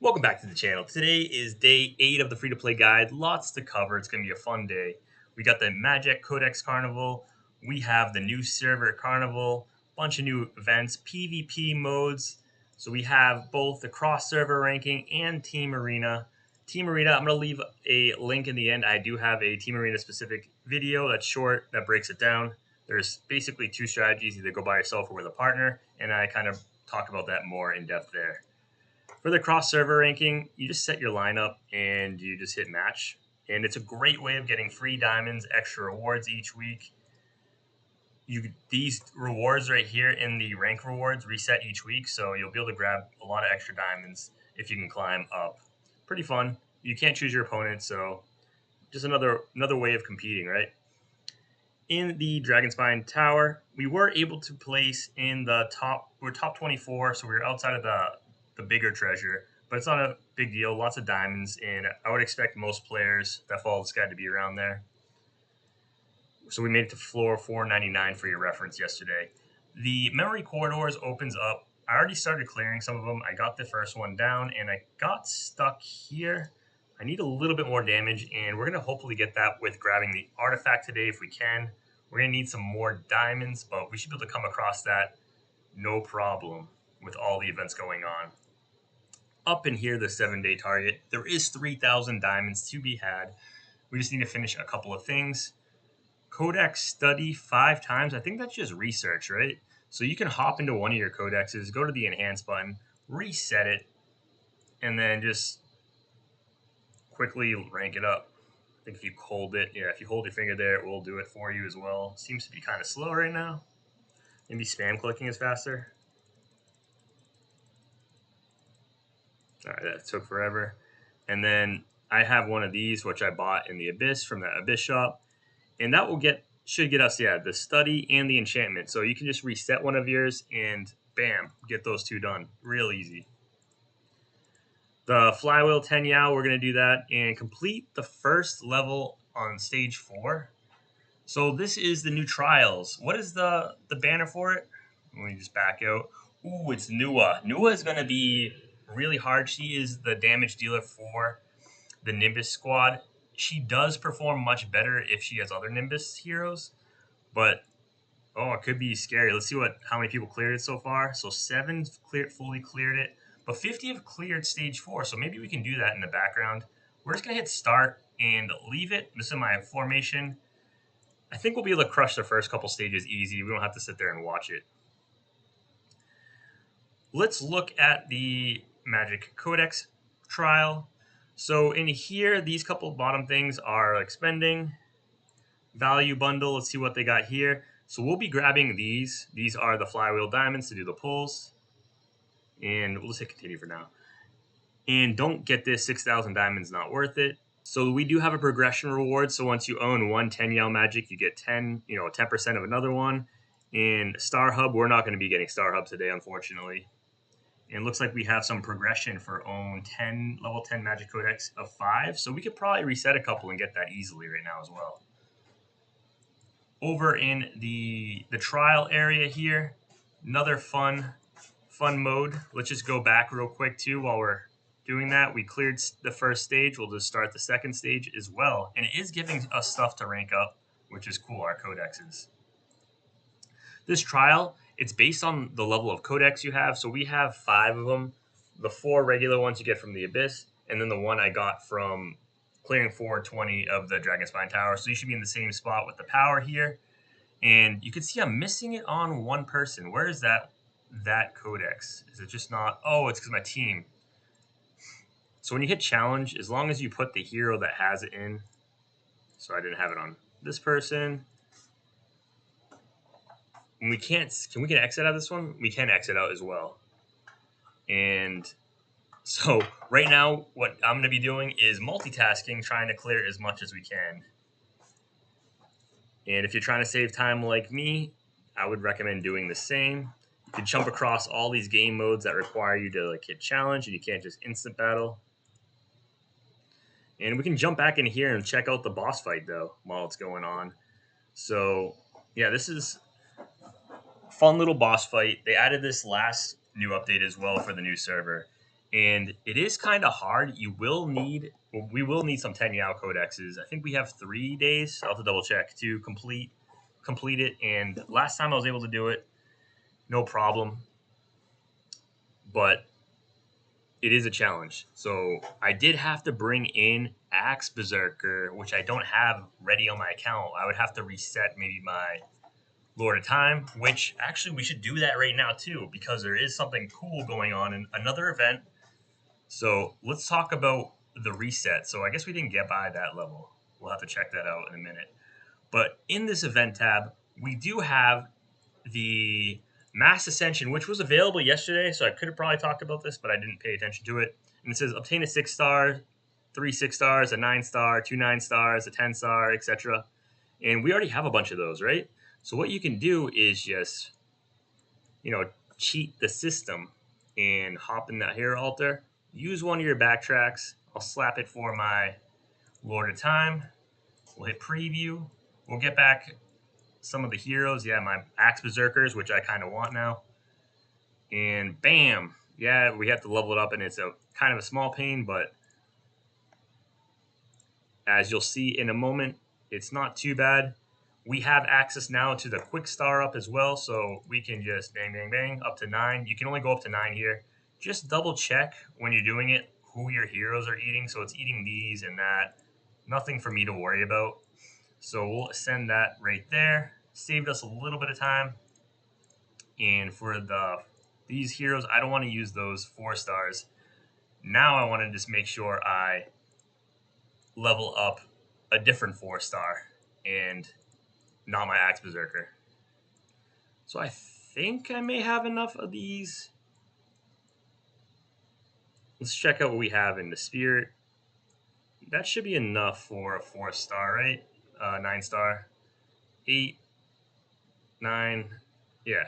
Welcome back to the channel. Today is day 8 of the free-to-play guide. Lots to cover. It's going to be a fun day. We got the Magic Codex Carnival. We have the new server Carnival. Bunch of new events, PvP modes. So we have both the cross-server ranking and Team Arena. Team Arena, I'm going to leave a link in the end. I do have a Team Arena specific video that's short that breaks it down. There's basically two strategies, either go by yourself or with a partner, and I kind of talk about that more in depth there. For the cross server ranking, you just set your lineup and you just hit match. And it's a great way of getting free diamonds, extra rewards each week. These rewards right here in the rank rewards reset each week, so you'll be able to grab a lot of extra diamonds if you can climb up. Pretty fun. You can't choose your opponent, so just another way of competing, right? In the Dragonspine Tower, we were able to place in the top. We're top 24, so we were outside of the bigger treasure, but it's not a big deal. Lots of diamonds, and I would expect most players that follow this guide to be around there. So we made it to floor 499 for your reference yesterday. The memory corridors opens up. I already started clearing some of them. I got the first one down, and I got stuck here. I need a little bit more damage, and we're going to hopefully get that with grabbing the artifact today if we can. We're going to need some more diamonds, but we should be able to come across that no problem with all the events going on. Up in here, the 7-day target, there is 3,000 diamonds to be had. We just need to finish a couple of things. Codex study 5 times. I think that's just research, right? So you can hop into one of your codexes, go to the enhance button, reset it, and then just quickly rank it up. I think if you hold it, if you hold your finger there, it will do it for you as well. Seems to be kind of slow right now. Maybe spam clicking is faster. All right, that took forever. And then I have one of these, which I bought in the Abyss from the Abyss shop. And that should get us, the study and the enchantment. So you can just reset one of yours and bam, get those two done. Real easy. The flywheel 10 Yao, we're going to do that and complete the first level on stage 4. So this is the new trials. What is the banner for it? Let me just back out. Ooh, it's Nua. Nua is going to be really hard. She is the damage dealer for the Nimbus squad. She does perform much better if she has other Nimbus heroes, but it could be scary. Let's see how many people cleared it so far. So 7 fully cleared it, but 50 have cleared stage 4. So maybe we can do that in the background. We're just gonna hit start and leave it. This is my formation. I think we'll be able to crush the first couple stages easy. We don't have to sit there and watch it. Let's look at the Magic Codex trial. So in here, these couple bottom things are like spending, value bundle. Let's see what they got here. So we'll be grabbing these. These are the flywheel diamonds to do the pulls. And we'll just hit continue for now. And don't get this, 6,000 diamonds, not worth it. So we do have a progression reward. So once you own one 10 Yell Magic, you get 10% of another one. And Star Hub, we're not going to be getting Star Hub today, unfortunately. And it looks like we have some progression for own level 10 Magic Codex of 5. So we could probably reset a couple and get that easily right now as well. Over in the trial area here, another fun mode. Let's just go back real quick too while we're doing that. We cleared the first stage. We'll just start the second stage as well. And it is giving us stuff to rank up, which is cool, our codexes. This trial, it's based on the level of codex you have. So we have 5 of them. The 4 regular ones you get from the Abyss, and then the one I got from clearing 420 of the Dragonspine Tower. So you should be in the same spot with the power here. And you can see I'm missing it on one person. Where is that codex? Is it just not? Oh, it's because my team. So when you hit challenge, as long as you put the hero that has it in. So I didn't have it on this person. And we can exit out of this one? We can exit out as well. And so right now, what I'm going to be doing is multitasking, trying to clear as much as we can. And if you're trying to save time like me, I would recommend doing the same. You can jump across all these game modes that require you to hit challenge, and you can't just instant battle. And we can jump back in here and check out the boss fight though while it's going on. So yeah, this is a fun little boss fight. They added this last new update as well for the new server. And it is kind of hard. We will need some 10 Yao codexes. I think we have 3 days. I'll have to double check to complete it. And last time I was able to do it, no problem. But it is a challenge. So I did have to bring in Axe Berserker, which I don't have ready on my account. I would have to reset maybe my Lord of Time, which actually we should do that right now too, because there is something cool going on in another event. So let's talk about the reset. So I guess we didn't get by that level. We'll have to check that out in a minute. But in this event tab, we do have the Mass Ascension, which was available yesterday. So I could have probably talked about this, but I didn't pay attention to it. And it says obtain a 6-star, 3 6-stars, a 9-star, 2 9-stars, a 10-star, etc. And we already have a bunch of those, right? So what you can do is just, cheat the system and hop in that hero altar. Use one of your backtracks. I'll slap it for my Lord of Time. We'll hit preview. We'll get back some of the heroes. Yeah, my Axe Berserkers, which I kind of want now. And bam. Yeah, we have to level it up, and it's a kind of a small pain, but as you'll see in a moment, it's not too bad. We have access now to the quick star up as well, so we can just bang, bang, bang, up to 9. You can only go up to 9 here. Just double check when you're doing it who your heroes are eating. So it's eating these and that. Nothing for me to worry about. So we'll send that right there. Saved us a little bit of time. And for these heroes, I don't want to use those 4 stars. Now I want to just make sure I level up a different 4-star and not my Axe Berserker. So I think I may have enough of these. Let's check out what we have in the Spirit. That should be enough for a 4-star, right? 9-star. 8, 9, yeah.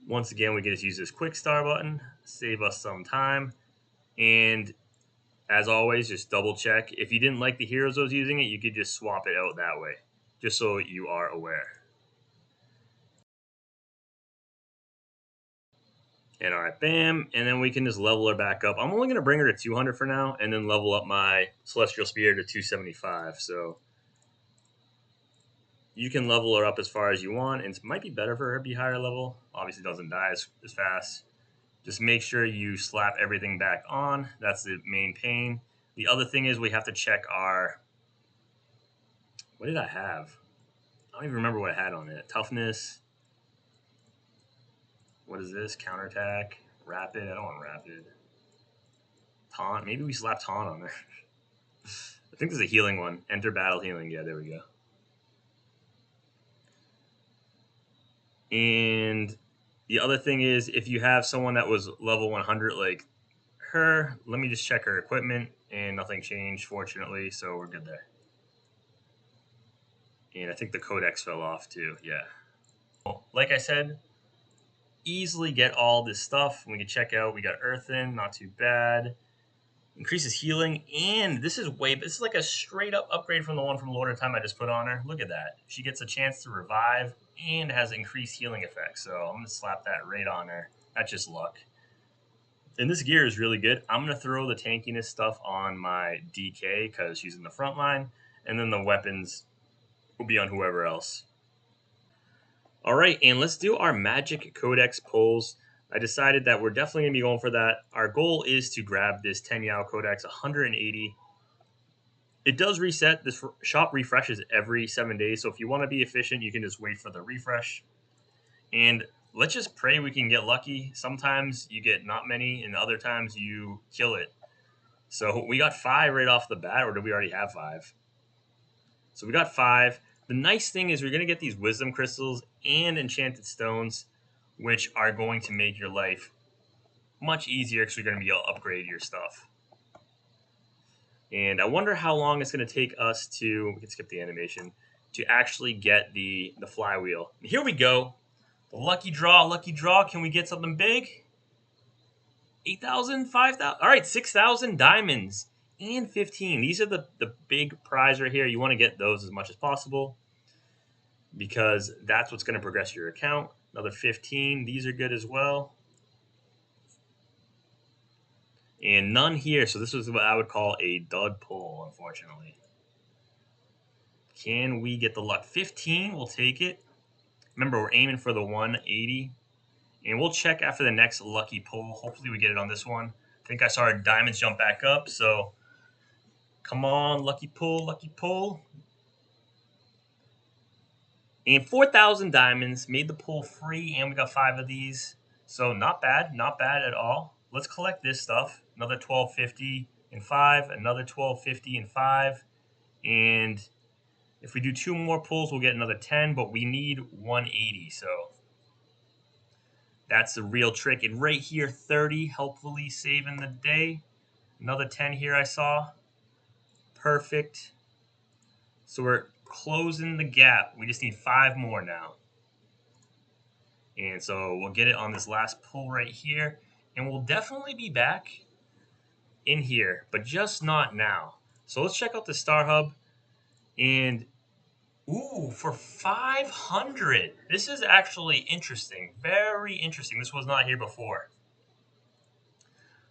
Once again, we can just use this quick star button, save us some time. And as always, just double check. If you didn't like the heroes I was using it, you could just swap it out that way, just so you are aware. And all right, bam. And then we can just level her back up. I'm only going to bring her to 200 for now and then level up my Celestial Spear to 275. So you can level her up as far as you want. And it might be better for her to be higher level. Obviously doesn't die as fast. Just make sure you slap everything back on. That's the main pain. The other thing is we have to check our... What did I have? I don't even remember what I had on it. Toughness. What is this? Counterattack. Rapid. I don't want rapid. Taunt. Maybe we slap taunt on there. I think there's a healing one. Enter battle healing. Yeah, there we go. And the other thing is, if you have someone that was level 100 like her, let me just check her equipment, and nothing changed, fortunately, so we're good there. And I think the codex fell off too. Yeah. Like I said, easily get all this stuff. We can check out. We got Earthen, not too bad. Increases healing, and this is like a straight up upgrade from the one from Lord of Time I just put on her. Look at that. She gets a chance to revive and has increased healing effects. So I'm gonna slap that right on her. That's just luck. And this gear is really good. I'm gonna throw the tankiness stuff on my DK because she's in the front line, and then the weapons will be on whoever else. All right, and let's do our magic codex pulls. I decided that we're definitely going to be going for that. Our goal is to grab this 10 Yao codex 180. It does reset. This shop refreshes every 7 days, so if you want to be efficient, you can just wait for the refresh. And let's just pray we can get lucky. Sometimes you get not many, and other times you kill it. So we got 5 right off the bat, or did we already have 5? So we got 5. The nice thing is we're going to get these wisdom crystals and enchanted stones, which are going to make your life much easier because you're going to be able to upgrade your stuff. And I wonder how long it's going to take us to, we can skip the animation, to actually get the flywheel. Here we go. The lucky draw. Can we get something big? 8,000, 5,000. All right, 6,000 diamonds and 15. These are the big prize right here. You want to get those as much as possible because that's what's going to progress your account. Another 15. These are good as well. And none here. So this was what I would call a dud pull, unfortunately. Can we get the luck? 15, we'll take it. Remember, we're aiming for the 180. And we'll check after the next lucky pull. Hopefully we get it on this one. I think I saw our diamonds jump back up. So come on, lucky pull, lucky pull. And 4,000 diamonds, made the pull free, and we got 5 of these. So not bad at all. Let's collect this stuff. Another 1250 and 5, another 1250 and 5. And if we do 2 more pulls, we'll get another 10, but we need 180. So that's the real trick. And right here, 30, helpfully saving the day. Another 10 here I saw. Perfect. So we're closing the gap. We just need 5 more now. And so we'll get it on this last pull right here. And we'll definitely be back in here, but just not now. So let's check out the Star Hub. And, ooh, for 500. This is actually interesting. Very interesting. This was not here before.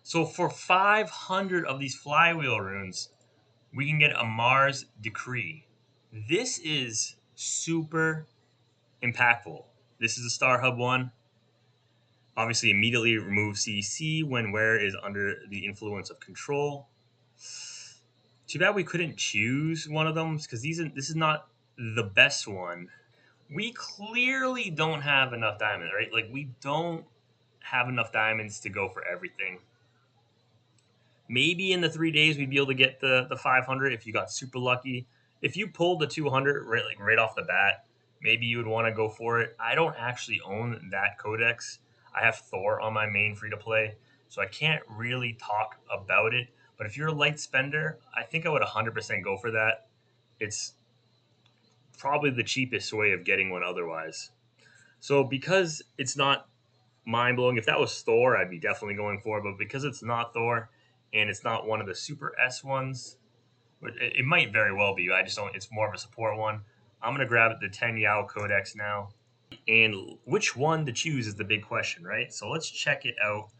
So for 500 of these flywheel runes, we can get a Mars Decree. This is super impactful. This is a Star Hub one. Obviously, immediately remove CC when wearer is under the influence of control. Too bad we couldn't choose one of them because this is not the best one. We clearly don't have enough diamonds, right? Like, we don't have enough diamonds to go for everything. Maybe in the 3 days we'd be able to get the 500 if you got super lucky. If you pulled the 200 right off the bat, maybe you would want to go for it. I don't actually own that codex. I have Thor on my main free to play, so I can't really talk about it. But if you're a light spender, I think I would 100% go for that. It's probably the cheapest way of getting one otherwise. So because it's not mind blowing, if that was Thor, I'd be definitely going for it. But because it's not Thor and it's not one of the Super S ones, it might very well be. I just don't. It's more of a support one. I'm gonna grab the 10 Yao Codex now. And which one to choose is the big question, right? So let's check it out.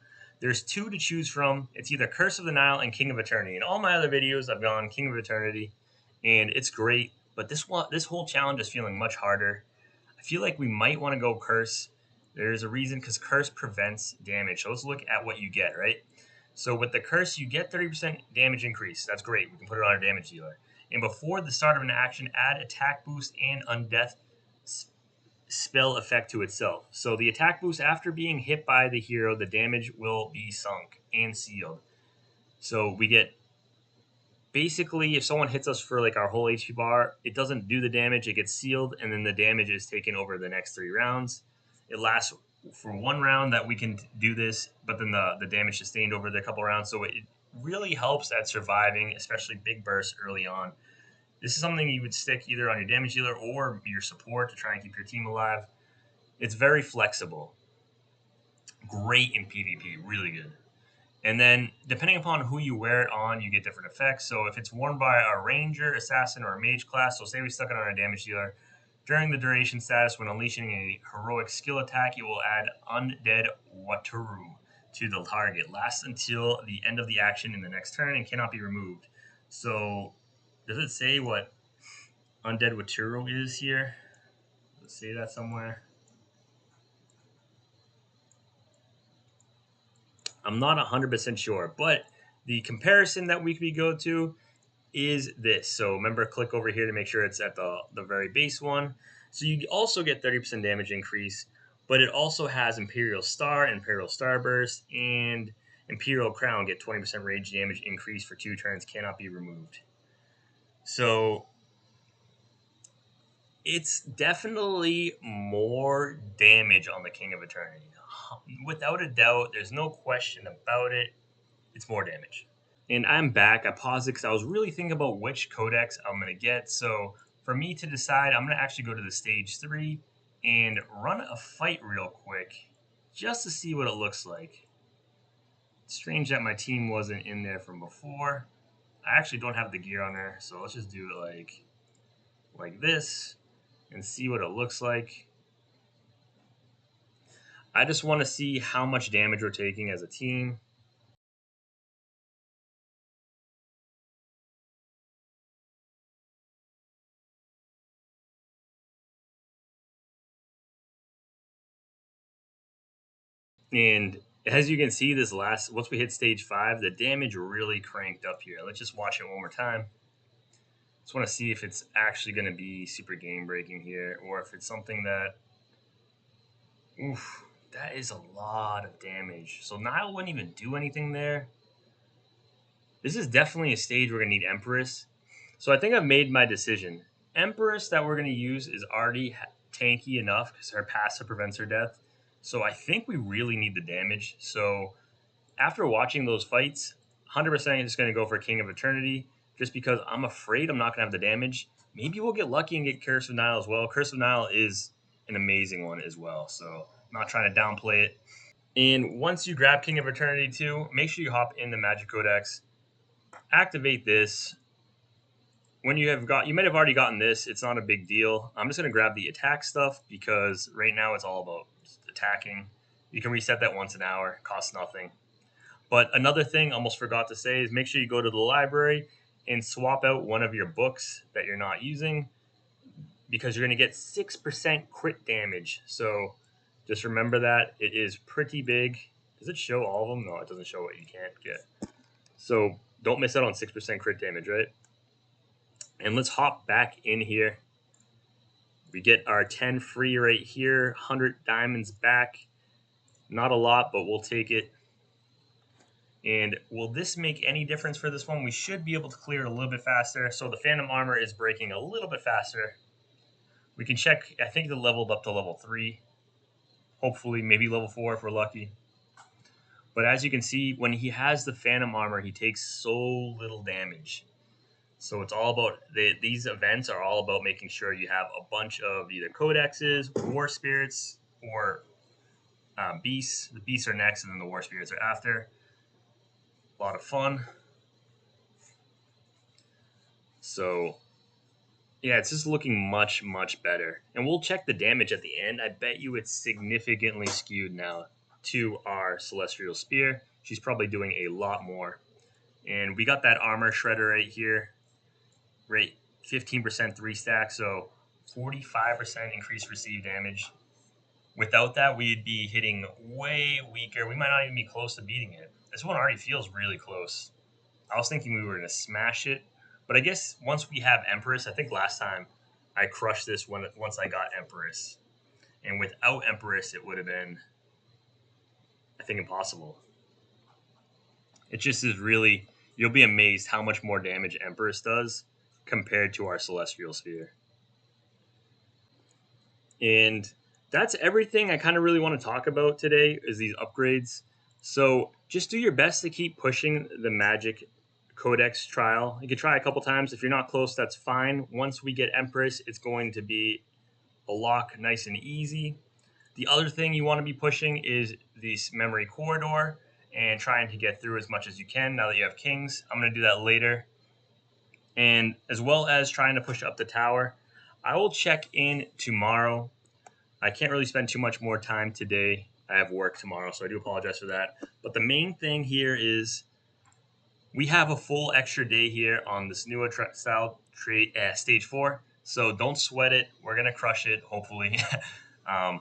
There's 2 to choose from. It's either Curse of the Nile and King of Eternity. In all my other videos, I've gone King of Eternity, and it's great. But this whole challenge is feeling much harder. I feel like we might want to go Curse. There's a reason, because Curse prevents damage. So let's look at what you get, right? So with the Curse, you get 30% damage increase. That's great. We can put it on our damage dealer. And before the start of an action, add attack boost and undeath spell effect to itself. So the attack boost, after being hit by the hero, the damage will be sunk and sealed. So we get, basically, if someone hits us for like our whole HP bar, it doesn't do the damage, it gets sealed, and then the damage is taken over the next 3 rounds. It lasts for 1 round that we can do this, but then the damage sustained over the couple rounds. So it really helps at surviving, especially big bursts early on. This is something you would stick either on your damage dealer or your support to try and keep your team alive. It's very flexible. Great in PvP, really good. And then, depending upon who you wear it on, you get different effects. So if it's worn by a ranger, assassin, or a mage class, so say we stuck it on a damage dealer, during the duration status, when unleashing a heroic skill attack, it will add Undead Wataru to the target. Lasts until the end of the action in the next turn and cannot be removed. So, does it say what Undead Wataru is here? Let's say that somewhere. I'm not 100% sure, but the comparison that we go to is this. So remember, click over here to make sure it's at the very base one. So you also get 30% damage increase, but it also has Imperial Star, Imperial Starburst, and Imperial Crown get 20% rage damage increase for 2 turns, cannot be removed. So it's definitely more damage on the King of Eternity. Without a doubt, there's no question about it. It's more damage. And I'm back. I paused it because I was really thinking about which codex I'm going to get. So for me to decide, I'm going to actually go to the stage 3 and run a fight real quick just to see what it looks like. It's strange that my team wasn't in there from before. I actually don't have the gear on there, so let's just do it like this and see what it looks like. I just want to see how much damage we're taking as a team. And as you can see, this last once we hit stage 5, the damage really cranked up here. Let's just watch it one more time. Just want to see if it's actually going to be super game breaking here, or if it's something that, oof, that is a lot of damage. So Nile wouldn't even do anything there. This is definitely a stage we're going to need Empress. So I think I've made my decision. Empress that we're going to use is already tanky enough because her passive prevents her death. So I think we really need the damage. So after watching those fights, 100% just going to go for King of Eternity just because I'm afraid I'm not going to have the damage. Maybe we'll get lucky and get Curse of Nile as well. Curse of Nile is an amazing one as well. So I'm not trying to downplay it. And once you grab King of Eternity too, make sure you hop in the Magic Codex, activate this. When you might have already gotten this. It's not a big deal. I'm just going to grab the attack stuff because right now it's all about attacking. You can reset that once an hour, costs nothing. But another thing I almost forgot to say is make sure you go to the library and swap out one of your books that you're not using because you're going to get 6% crit damage. So just remember that. It is pretty big. Does it show all of them? No, it doesn't show what you can't get. So don't miss out on 6% crit damage, right? And let's hop back in here. We get our 10 free right here, 100 diamonds back. Not a lot, but we'll take it. And will this make any difference for this one? We should be able to clear it a little bit faster. So the Phantom Armor is breaking a little bit faster. We can check. I think it leveled up to level 3. Hopefully, maybe level 4 if we're lucky. But as you can see, when he has the Phantom Armor, he takes so little damage. So it's all about these events are all about making sure you have a bunch of either codexes, war spirits, or beasts. The beasts are next, and then the war spirits are after. A lot of fun. So yeah, it's just looking much, much better. And we'll check the damage at the end. I bet you it's significantly skewed now to our Celestial Spear. She's probably doing a lot more. And we got that armor shredder right here. Right, 15% 3 stack, so 45% increased received damage. Without that, we'd be hitting way weaker. We might not even be close to beating it. This one already feels really close. I was thinking we were going to smash it, but I guess once we have Empress, I think last time I crushed this once I got Empress. And without Empress, it would have been, I think, impossible. It just is really, you'll be amazed how much more damage Empress does compared to our Celestial Sphere. And that's everything I kind of really want to talk about today is these upgrades. So just do your best to keep pushing the Magic Codex trial. You can try a couple times. If you're not close, that's fine. Once we get Empress, it's going to be a lock nice and easy. The other thing you want to be pushing is this memory corridor and trying to get through as much as you can now that you have kings. I'm going to do that later. And as well as trying to push up the tower. I will check in tomorrow. I can't really spend too much more time today. I have work tomorrow, so I do apologize for that. But the main thing here is we have a full extra day here on this new style stage 4. So don't sweat it. We're going to crush it, hopefully. um,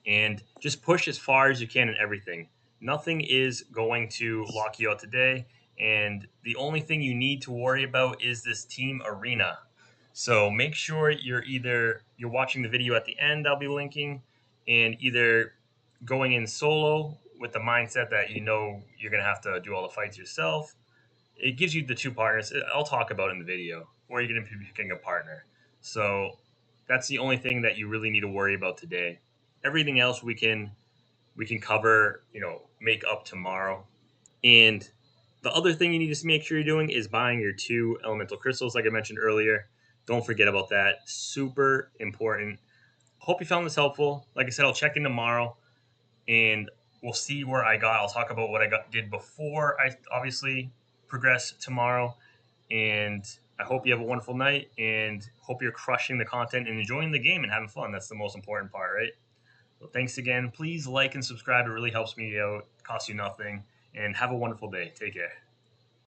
and just push as far as you can in everything. Nothing is going to lock you out today. And the only thing you need to worry about is this team arena. So make sure you're watching the video at the end I'll be linking, and either going in solo with the mindset that you know you're going to have to do all the fights yourself. It gives you the 2 partners. I'll talk about it in the video, or you're going to be picking a partner. So that's the only thing that you really need to worry about today. Everything else we can cover, make up tomorrow. And the other thing you need to make sure you're doing is buying your 2 elemental crystals, like I mentioned earlier. Don't forget about that. Super important. Hope you found this helpful. Like I said, I'll check in tomorrow and we'll see where I got. I'll talk about what did before I obviously progress tomorrow. And I hope you have a wonderful night and hope you're crushing the content and enjoying the game and having fun. That's the most important part, right? Well, thanks again. Please like and subscribe. It really helps me out. Costs you nothing. And have a wonderful day. Take care.